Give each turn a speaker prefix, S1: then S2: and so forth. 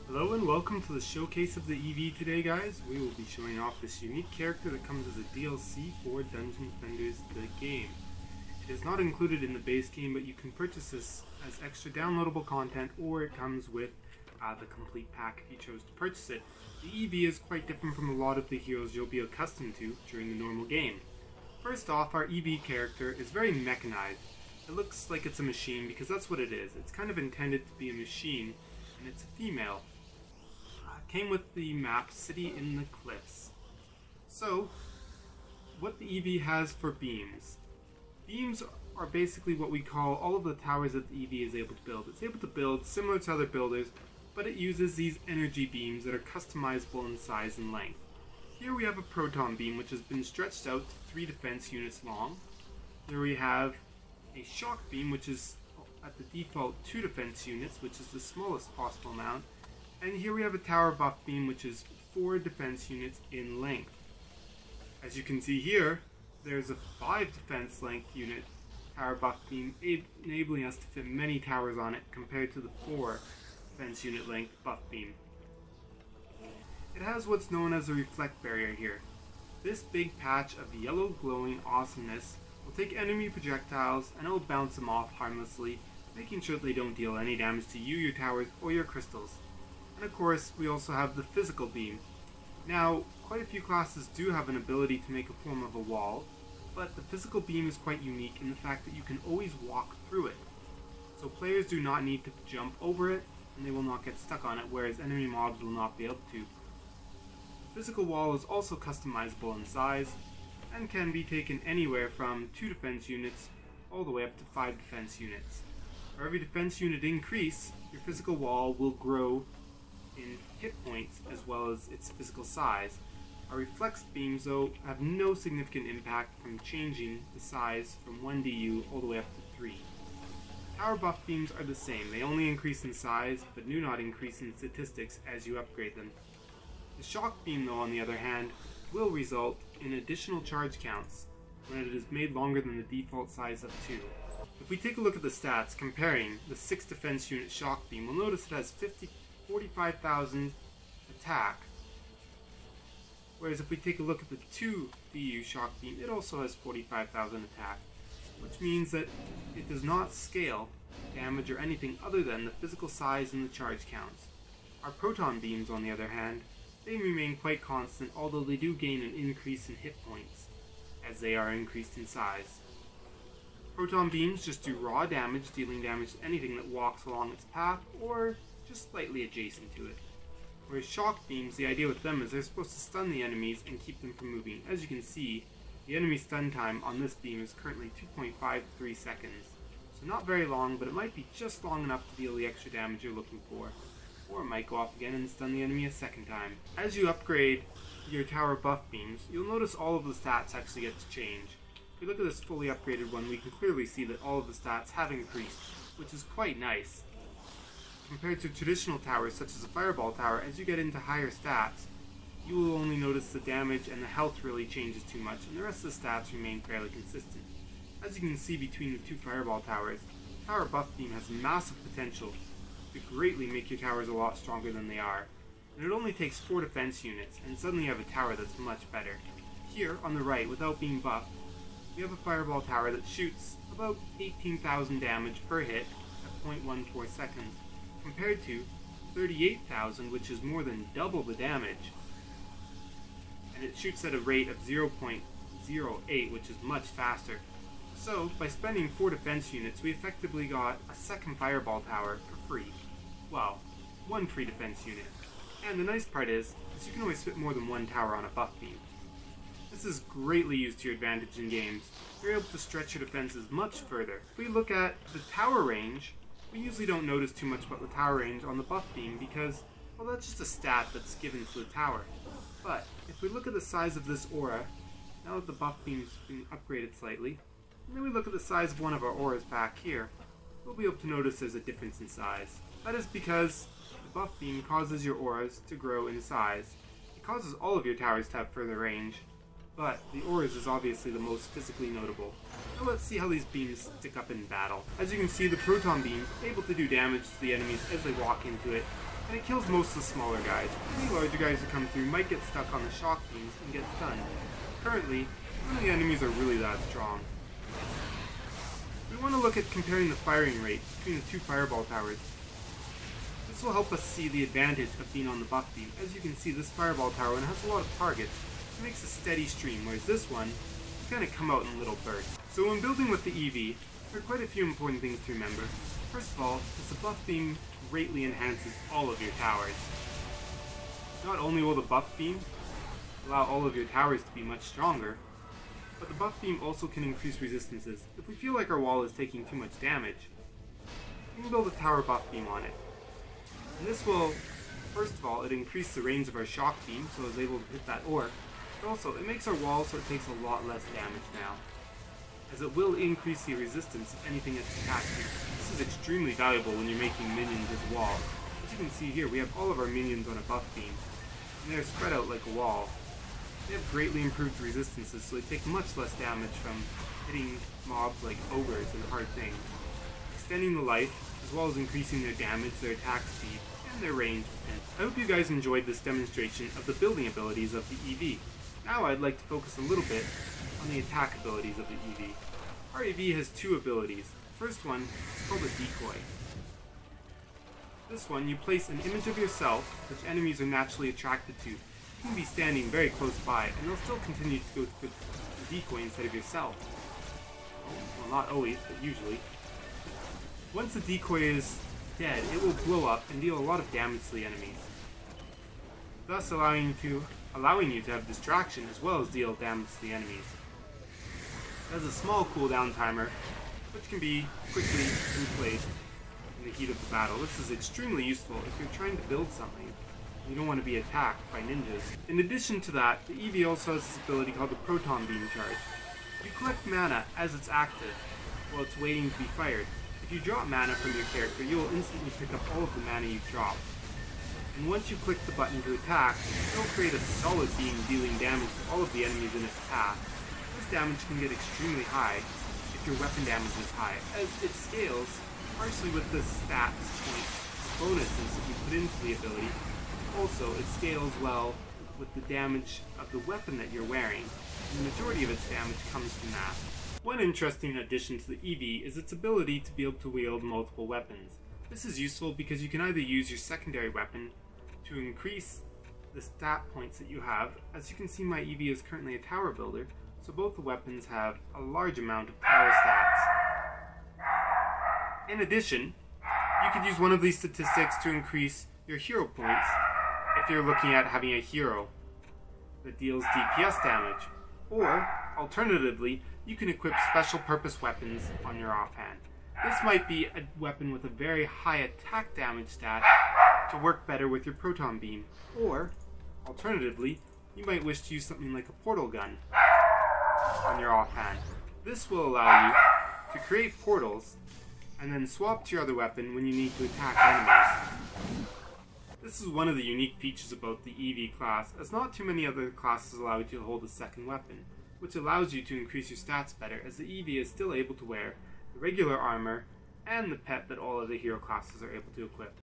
S1: Hello and welcome to the showcase of the EV today, guys. We will be showing off this unique character that comes as a DLC for Dungeon Defenders the game. It is not included in the base game, but you can purchase this as extra downloadable content, or it comes with the complete pack if you chose to purchase it. The EV is quite different from a lot of the heroes you'll be accustomed to during the normal game. First off, our EV character is very mechanized. It looks like it's a machine because that's what it is. It's kind of intended to be a machine, and it's a female. Came with the map City in the Cliffs. So, what the EV has for beams. Beams are basically what we call all of the towers that the EV is able to build. It's able to build similar to other builders, but it uses these energy beams that are customizable in size and length. Here we have a proton beam which has been stretched out to 3 defense units long. There we have a shock beam which is at the default 2 defense units, which is the smallest possible amount. And here we have a tower buff beam which is 4 defense units in length. As you can see here, there's a 5 defense length unit tower buff beam, enabling us to fit many towers on it compared to the 4 defense unit length buff beam. It has what's known as a reflect barrier here. This big patch of yellow glowing awesomeness will take enemy projectiles and it will bounce them off harmlessly, making sure that they don't deal any damage to you, your towers, or your crystals. And of course, we also have the physical beam. Now, quite a few classes do have an ability to make a form of a wall, but the physical beam is quite unique in the fact that you can always walk through it. So players do not need to jump over it, and they will not get stuck on it, whereas enemy mobs will not be able to. The physical wall is also customizable in size, and can be taken anywhere from 2 defense units all the way up to 5 defense units. For every defense unit increase, your physical wall will grow in hit points as well as its physical size. Our reflex beams, though, have no significant impact from changing the size from 1 DU all the way up to 3. Tower buff beams are the same. They only increase in size, but do not increase in statistics as you upgrade them. The shock beam, though, on the other hand, will result in additional charge counts when it is made longer than the default size of 2. If we take a look at the stats comparing the 6 defense unit shock beam, we'll notice it has 45,000 attack, whereas if we take a look at the 2 DU shock beam, it also has 45,000 attack, which means that it does not scale damage or anything other than the physical size and the charge counts. Our proton beams, on the other hand, they remain quite constant, although they do gain an increase in hit points as they are increased in size. Proton beams just do raw damage, dealing damage to anything that walks along its path or just slightly adjacent to it. Whereas shock beams, the idea with them is they're supposed to stun the enemies and keep them from moving. As you can see, the enemy stun time on this beam is currently 2.53 seconds. So not very long, but it might be just long enough to deal the extra damage you're looking for. Or it might go off again and stun the enemy a second time. As you upgrade your tower buff beams, you'll notice all of the stats actually get to change. If we look at this fully upgraded one, we can clearly see that all of the stats have increased, which is quite nice. Compared to traditional towers such as a fireball tower, as you get into higher stats, you will only notice the damage and the health really changes too much, and the rest of the stats remain fairly consistent. As you can see between the 2 fireball towers, tower buff beam has massive potential to greatly make your towers a lot stronger than they are. And it only takes 4 defense units, and suddenly you have a tower that's much better. Here, on the right, without being buffed, we have a fireball tower that shoots about 18,000 damage per hit at 0.14 seconds, compared to 38,000, which is more than double the damage. And it shoots at a rate of 0.08, which is much faster. So, by spending 4 defense units, we effectively got a second fireball tower for free. Well, 1 free defense unit. And the nice part is you can always fit more than 1 tower on a buff beam. This is greatly used to your advantage in games. You're able to stretch your defenses much further. If we look at the tower range, we usually don't notice too much about the tower range on the buff beam because, well, that's just a stat that's given to the tower. But if we look at the size of this aura, now that the buff beam's been upgraded slightly, and then we look at the size of one of our auras back here, we'll be able to notice there's a difference in size. That is because the buff beam causes your auras to grow in size. It causes all of your towers to have further range, but the auras is obviously the most physically notable. Now let's see how these beams stick up in battle. As you can see, the proton beam is able to do damage to the enemies as they walk into it, and it kills most of the smaller guys. Any larger guys who come through might get stuck on the shock beams and get stunned. Currently, none of the enemies are really that strong. We want to look at comparing the firing rate between the two fireball towers. This will help us see the advantage of being on the buff beam. As you can see, this fireball tower one has a lot of targets. It makes a steady stream, whereas this one kind of come out in little bursts. So when building with the EV, there are quite a few important things to remember. First of all, is the buff beam greatly enhances all of your towers. Not only will the buff beam allow all of your towers to be much stronger, but the buff beam also can increase resistances. If we feel like our wall is taking too much damage, we can build a tower buff beam on it. And this will, first of all, it increases the range of our shock beam, so it's able to hit that orc, but also it makes our wall so it takes a lot less damage now, as it will increase the resistance of anything that's attacked you. This is extremely valuable when you're making minions as walls. As you can see here, we have all of our minions on a buff beam, and they're spread out like a wall. They have greatly improved resistances, so they take much less damage from hitting mobs like ogres and hard things, extending the life, as well as increasing their damage, their attack speed, and their range. I hope you guys enjoyed this demonstration of the building abilities of the EV. Now I'd like to focus a little bit on the attack abilities of the EV. Our EV has two abilities. The first one is called a decoy. This one, you place an image of yourself, which enemies are naturally attracted to. You can be standing very close by, and they'll still continue to go with the decoy instead of yourself. Well, not always, but usually. Once the decoy is dead, it will blow up and deal a lot of damage to the enemies, thus allowing you to have distraction as well as deal damage to the enemies. It has a small cooldown timer, which can be quickly replaced in the heat of the battle. This is extremely useful if you're trying to build something and you don't want to be attacked by ninjas. In addition to that, the EV also has this ability called the proton beam charge. You collect mana as it's active while it's waiting to be fired. If you drop mana from your character, you will instantly pick up all of the mana you've dropped. And once you click the button to attack, it will create a solid beam dealing damage to all of the enemies in its path. This damage can get extremely high if your weapon damage is high, as it scales partially with the stats points bonuses that you put into the ability. Also, it scales well with the damage of the weapon that you're wearing, and the majority of its damage comes from that. One interesting addition to the EV is its ability to be able to wield multiple weapons. This is useful because you can either use your secondary weapon to increase the stat points that you have. As you can see, my EV is currently a tower builder, so both the weapons have a large amount of tower stats. In addition, you could use one of these statistics to increase your hero points if you're looking at having a hero that deals DPS damage. Or, alternatively, you can equip special purpose weapons on your offhand. This might be a weapon with a very high attack damage stat to work better with your proton beam. Or, alternatively, you might wish to use something like a portal gun on your offhand. This will allow you to create portals and then swap to your other weapon when you need to attack enemies. This is one of the unique features about the EV class, as not too many other classes allow you to hold a second weapon, which allows you to increase your stats better, as the EV is still able to wear the regular armor and the pet that all other hero classes are able to equip.